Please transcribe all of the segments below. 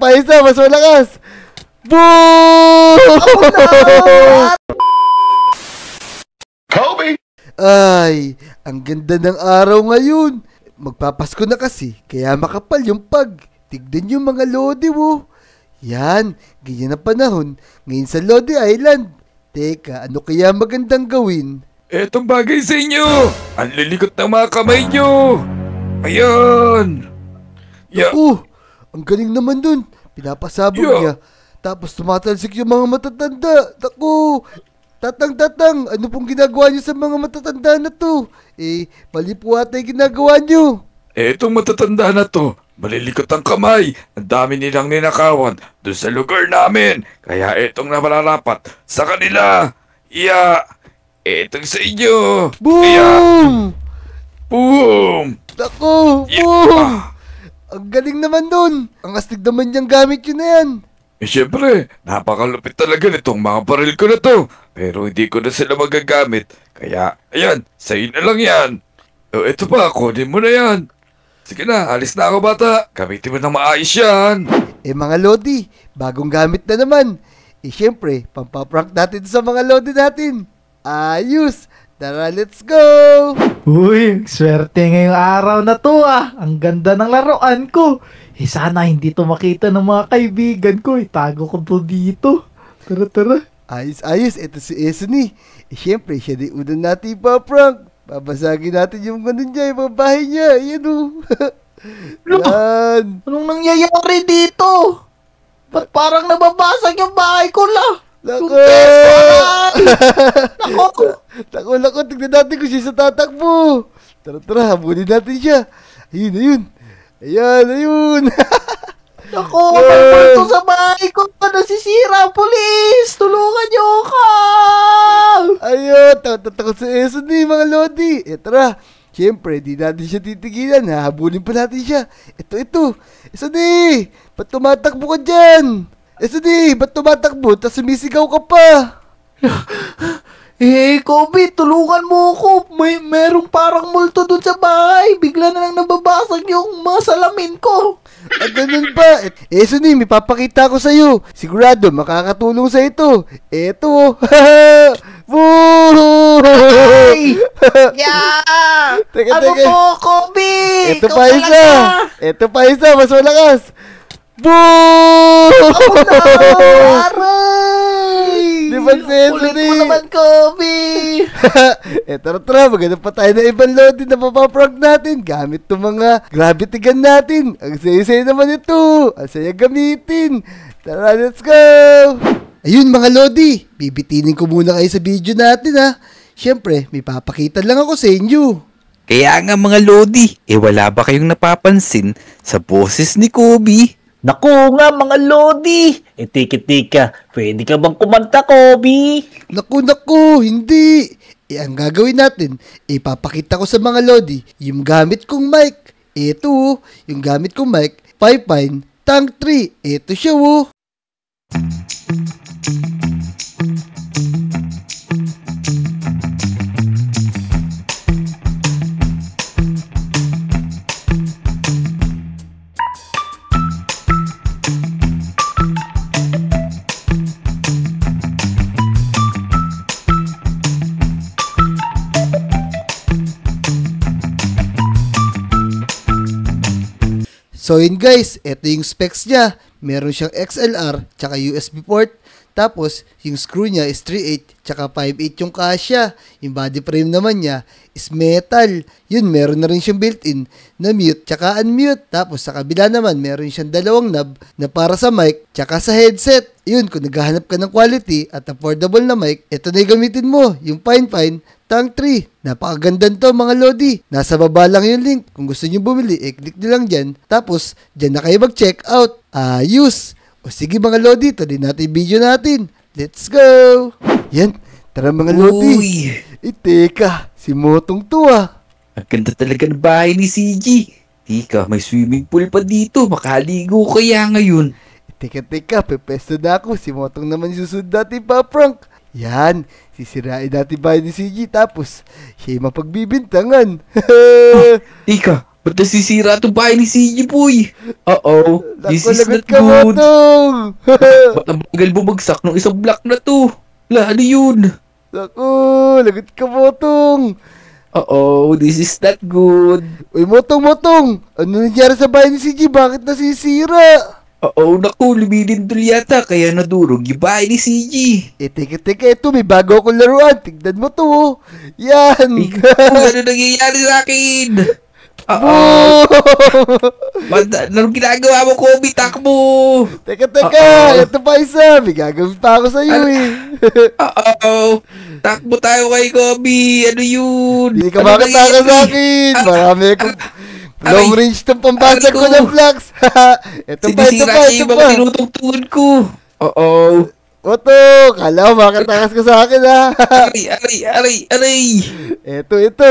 pa isa, mas malakas. Boom! Oh no! Kobe! Ay, ang ganda ng araw ngayon. Magpapasko na kasi, kaya makapal yung pag. Tignan yung mga lodi mo. Yan, ganyan ang panahon. Ngayon sa Lodi Island. Teka, ano kaya magandang gawin? Etong bagay sa inyo! Ang lilikot ng mga kamay nyo! Ayan! Ang galing naman dun. Pinapasabog niya. Tapos tumatalsik yung mga matatanda. Naku! Tatang, ano pong ginagawa niyo sa mga matatanda na to? Mali po ata yung ginagawa niyo. Etong matatanda na to, malilikot ang kamay. Ang dami nilang ninakawan doon sa lugar namin. Kaya etong namalarapat sa kanila. Etong sa inyo. Boom! Boom! Naku! Boom! Ang galing naman dun. Ang astig naman niyang gamit yun na yan. Siyempre, napakalupit talaga nitong mga baril ko na to. Pero hindi ko na sila magagamit. Kaya, ayan, sa'yo na lang yan. Ito pa, kunin mo na yan. Sige na, alis na ako bata. Gamitin mo ng maayos yan. Mga Lodi, bagong gamit na naman. Siyempre, pampaprank natin sa mga Lodi natin. Ayos! Tara, let's go! Uy, swerte ngayong araw na to ah. Ang ganda ng laruan ko. Sana hindi to makita ng mga kaibigan ko. Itago ko to dito. Tara. Ayos. Ito si Esni. Siyempre, siya din unang natin ipaprank. Babasagin natin yung ganun niya, yung bahay niya. Yan o. Yan. Anong nangyayari dito? Ba't parang nababasag yung bahay ko la? Lako! Lako, tignan natin kung siya sa tatakbo. Tara, habulin natin siya. Ayun. Ayun. Naku, may multo sa bahay ko. Nasisira, polis! Tulungan niyo ako! Ayun, takot sa ESO ni mga Lodi. Tara, siyempre, di natin siya titigilan. Habulin pa natin siya. Ito. ESO ni, ba't tumatakbo ka dyan? ESO ni, ba't tumatakbo? Tapos sumisigaw ka pa. Kobe, tulungan mo ako. Merong parang multo dun sa bahay. Bigla na lang nababasag yung mga salamin ko. Ganun ba? Suni, may papakita ko sa'yo. Sigurado, makakatulong sa ito. Eto. Boo! Ay! Yeah! Teka. To, Kobe? Ito pa isa. Mas malakas. Boo! Oh no! Aray! Di ba sa'yo, Kulit Suni? mo naman, Kobe! Tara, maganda pa tayo na ibang Lodi na mapaprank natin gamit itong mga gravity gun natin. Ang saya-saya naman ito. Ang saya gamitin. Tara, let's go! Ayun mga Lodi, bibitinin ko muna kayo sa video natin ha. Siyempre, may papakita lang ako sa inyo. Kaya nga mga Lodi, wala ba kayong napapansin sa boses ni Kobe? Naku nga mga Lodi! Tika, pwede ka bang kumanta, Kobe? Naku, hindi. Ang gagawin natin, ipapakita ko sa mga Lodi yung gamit kong mic. Ito, yung gamit kong mic, Pipine Tank 3. Ito siya, So yun guys, ito yung specs niya. Meron siyang XLR, tsaka USB port. Tapos, yung screw niya is 3/8, tsaka 5/8 yung kasya. Yung body frame naman niya is metal. Yun, meron na rin siyang built-in na mute, tsaka unmute. Tapos, sa kabila naman, meron siyang dalawang knob na para sa mic, tsaka sa headset. Yun, kung naghahanap ka ng quality at affordable na mic, ito na yung gamitin mo, yung Pipine Tank 3. Napakaganda to mga Lodi. Nasa baba lang yung link. Kung gusto nyo bumili, click nyo lang dyan. Tapos, dyan na kayo mag-check out. Ayos! O sige mga Lodi, tuloy natin yung video natin. Let's go! Yan, tara mga Lodi. Uy! Teka, si Motong to Ang ganda talaga ng bahay ni CG. Tika, may swimming pool pa dito. Makaligo kaya ngayon. Teka, pepesto na ako. Si Motong naman susunod natin pa-prank. Yan, sisirain natin bahay ni CG tapos siya yung mapagbibintangan. Tika, Ba't nasisira itong bahay ni CG, boy? Uh-oh, this Naku, is lagot not ka, good. Motong! Ba't ang bagal bumagsak ng isang block na to? La, ano yun? Naku, lagot ka, Motong! Uh-oh, this is not good. Uy, Motong! Ano nangyari sa bahay ni CG? Bakit nasisira? Oo, naku, lumilindol yata kaya nadurog yung bahay ni CG. Teka, ito, may bago akong laruan. Tignan mo to, oh. Yan! Ano nangyayari sa akin? Oo. Anong ginagawa mo, Kobe? Takbo! Teka, Uh-oh. ito pa isa. May gagawin pa ako sa'yo, eh. Oo. Takbo tayo kay Kobe. Ano yun? Hindi ka Ano makataka sa nangyayari? akin. Marami akong long Aray. range tong pambasag ko Aray ko. ng blocks. Ito Sinisira pa. niya yung mga tinutugtugan ko. Oo. Oto, kala ko makatakas ka sa akin, ha. Aray. Ito.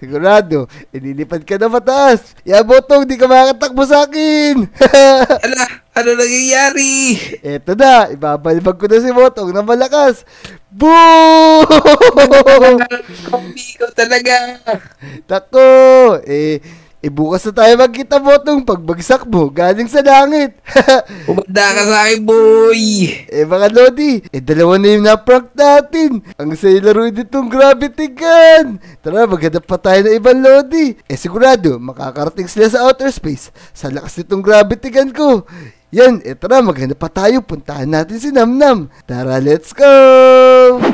Sigurado, ililipad ka na mataas. Ya, Botong, di ka makatakbo sa akin. Ala, ano nangyayari? Eto na, ibabalibag ko na si Botong na malakas. Boom! Kobe, ikaw talaga. Tako, bukas na tayo magkita, Botong, pagbagsak mo, galing sa langit. Umanda ka sa akin, boy. Mga Lodi, dalawa na yung na-prank natin. Ang saya laruin ditong gravity gun. Tara, maghanap pa tayo ng ibang Lodi. Sigurado, makakarating sila sa outer space sa lakas nitong gravity gun ko. Yan, tara, maghanap pa tayo. Puntahan natin si Namnam. Tara, let's go!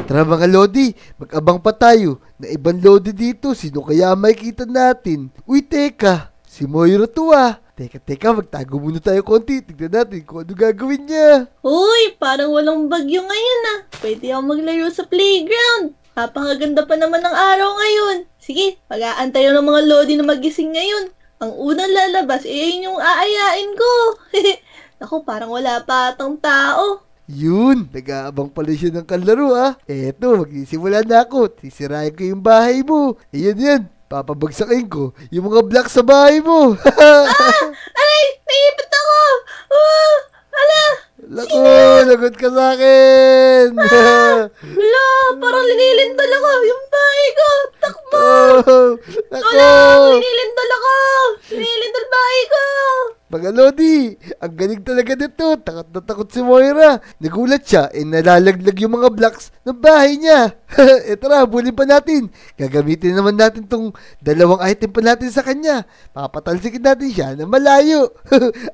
Tara mga Lodi, mag-abang pa tayo na ibang Lodi dito. Sino kaya makikita natin? Uy, teka, si Moira to, ah. Teka, magtago muna tayo konti. Tignan natin kung ano gagawin niya. Uy, parang walang bagyo ngayon ah. Pwede ako maglaro sa playground. Napakaganda pa naman ng araw ngayon. Sige, mag-aantayo ng mga Lodi na magising ngayon. Ang unang lalabas, ayun yung aayain ko. Naku, parang wala pa atang tao. Yun, nag-aabang pala siya ng kalaro, ah. Eto, magsisimula na ako. Sisirahin ko yung bahay mo. Yan. Papabagsakin ko yung mga blocks sa bahay mo. Aray, naipit ako. Ala, Lako, lagot ka sa akin. wala, parang linilindol ako. Yung bahay ko, takbo. Lako. Wala, linilindol ako. Linilindol bahay ko. Mga Lodi, ang galing talaga nito. Takot na takot si Moira. Nagulat siya, nalalaglag yung mga blocks ng bahay niya. Tara, bulin pa natin. Gagamitin naman natin tong dalawang item pa natin sa kanya. Papatalsikin natin siya na malayo.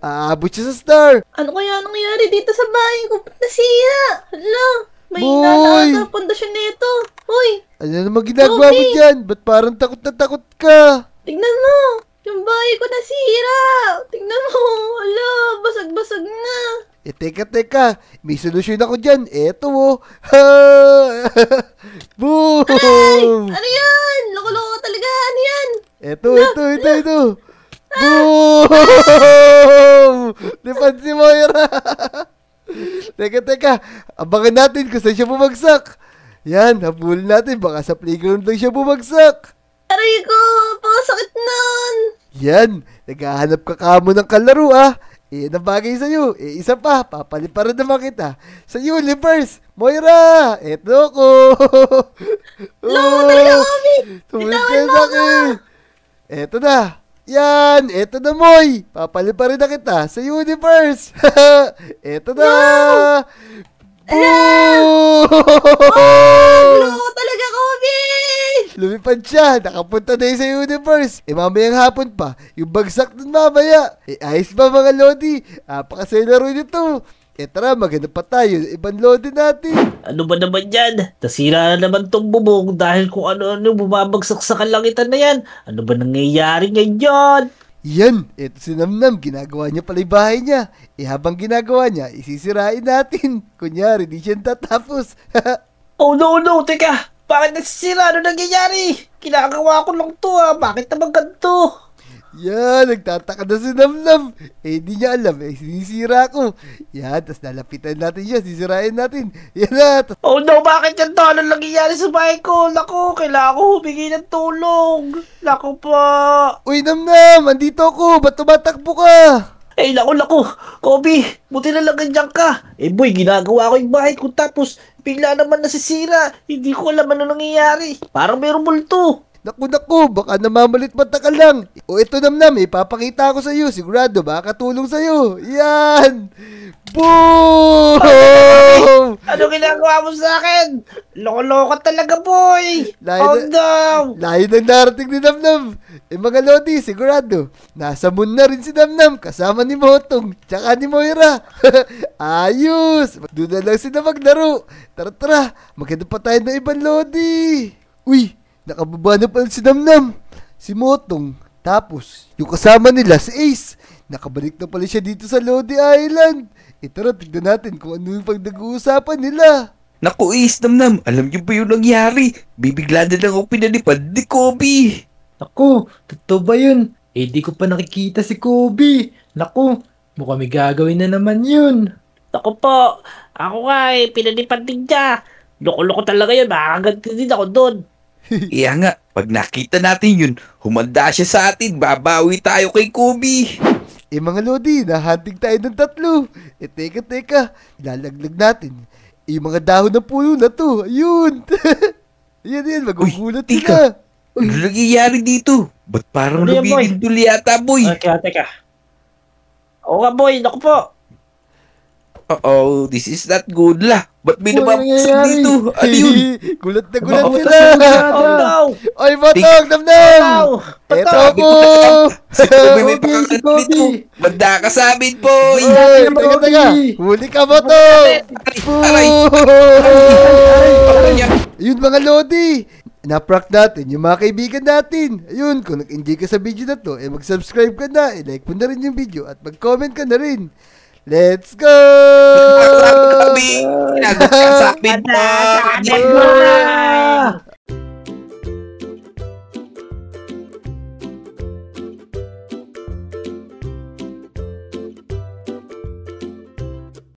Aabot siya sa star. Ano kaya nangyari dito sa bahay ko? Ba't nasira? Hala, may Boy! nalata ang pundasyon nito. Uy, Ano naman ginagawa mo Kobe! dyan? Ba't parang takot na takot ka? tignan mo. Yung bahay ko nasira. Tignan mo. Hala, basag-basag na. Teka. May solusyon ako dyan. Eto, oh. Boom! Ano yan? Loko-loko talaga. Ano yan? Ito. Boom! Lipad si Moira. Teka. Abangan natin kung saan siya bumagsak. Yan, habulin natin. Baka sa playground lang siya bumagsak. Aray ko, pakasakit nun. Yan, naghahanap ka kamo ng kalaro, ah. Ang bagay sa'yo. Isa pa, papaliparan naman kita sa universe. Moira! Eto ko! Loko talaga kami. Tumulad Bitawan kayo mo sa akin. Eto na. Yan! Eto na, Moy! Papaliparan na kita sa universe. Eto na! Boom! Loko talaga kami. Lumipad siya, nakapunta na yun sa universe. Mamayang hapon pa, yung bagsak nun mamaya. Ayos ba mga Lodi? Pakasaya laro nito. Tara, maghanap pa tayo ng ibang Lodi natin. Ano ba naman yan? Nasira na naman tong bubong dahil kung ano-ano bumabagsak sa kalangitan na yan. Ano ba nangyayari ngayon? Yan, eto si Namnam, ginagawa niya pala yung bahay niya. Habang ginagawa niya, isisirain natin. Kunyari, di siya tatapos. Oh no, teka! Bakit nasisira? Ano nangyayari? Kinagawa ko lang to Bakit naman ganito? Yan, nagtataka na si Namnam. Di niya alam, sinisira ko. Yan, tas lalapitan natin siya, sisirain natin. Yan na, Oh no, bakit yan to? Ano nangyayari sa bahay ko? Naku, kailangan ko humingi ng tulong. Naku po. Uy, Namnam, andito ako. Ba't tumatakbo ka? Naku. Kobe, buti na lang ganyan ka. Boy, ginagawa ko yung bahay ko tapos bigla naman nasisira. Hindi ko alam ano nangyayari. Parang mayroong multo. Naku, baka namamalit mata ka lang. O ito namnam, ipapakita ko sa iyo. Sigurado, makakatulong sa iyo. Yan! Boom! Ano ginagawa mo sa akin? Loko-loko talaga, boy! Layo Oh, na- no! Layo ng darating ni Namnam. Mga Lodi, sigurado. Nasa moon na rin si Namnam. Kasama ni Motong. Tsaka ni Moira. Ayos! Doon na lang sila maglaro. Tara. Maghanap pa tayo ng ibang Lodi. Uy! Nakababa na pala si Namnam. Si Motong. Tapos, yung kasama nila, si Ace. Nakabalik na pala siya dito sa Lodi Island. Tara, tignan natin kung ano yung pag-nag-uusapan nila. Naku, Ace Namnam, alam niyo ba yung nangyari? Bibigla na lang ako pinalipad ni Kobe. Naku, totoo ba yun? Di ko pa nakikita si Kobe. Naku, mukhang may gagawin na naman yun. Ako po, ako nga pinalipad din siya. Loko-loko talaga yun, makakaganti din ako doon. Kaya nga, pag nakita natin yun, humanda siya sa atin, babawi tayo kay Kobe. Mga Lodi, nahanting tayo ng 3. Teka, lalaglag natin. Yung mga dahon ng puno na to, ayun. Yan, magugulat Uy, sila. Ano nangyayari dito? Ba't parang Ano yan, boy? lumilindol yata, boy? Teka. Oo nga, boy, naku po. Uh-oh, this is not good lah. Ba't may Ano lumabasag nangyayari? dito? Ano yun? Gulat na gulat Baka sila. matasag Oh, no! Oy, Motong, Namnam! Wow! Eto Sabi ako! ko na, Si Kobe may Kobe, pakakalit si Kobe. dito. Banda ka sa amin, boy! Oy, Kobe. teka. Huli ka, Motong! Aray! Boom! Aray! Ayun mga Lodi, na-prank natin yung mga kaibigan natin. Ayun, kung nag-enjoy ka sa video na to, mag-subscribe ka na, like mo na rin yung video at mag-comment ka na rin. Let's go! Kami! Sinagot ka sa amin, boy! Sa atin, boy!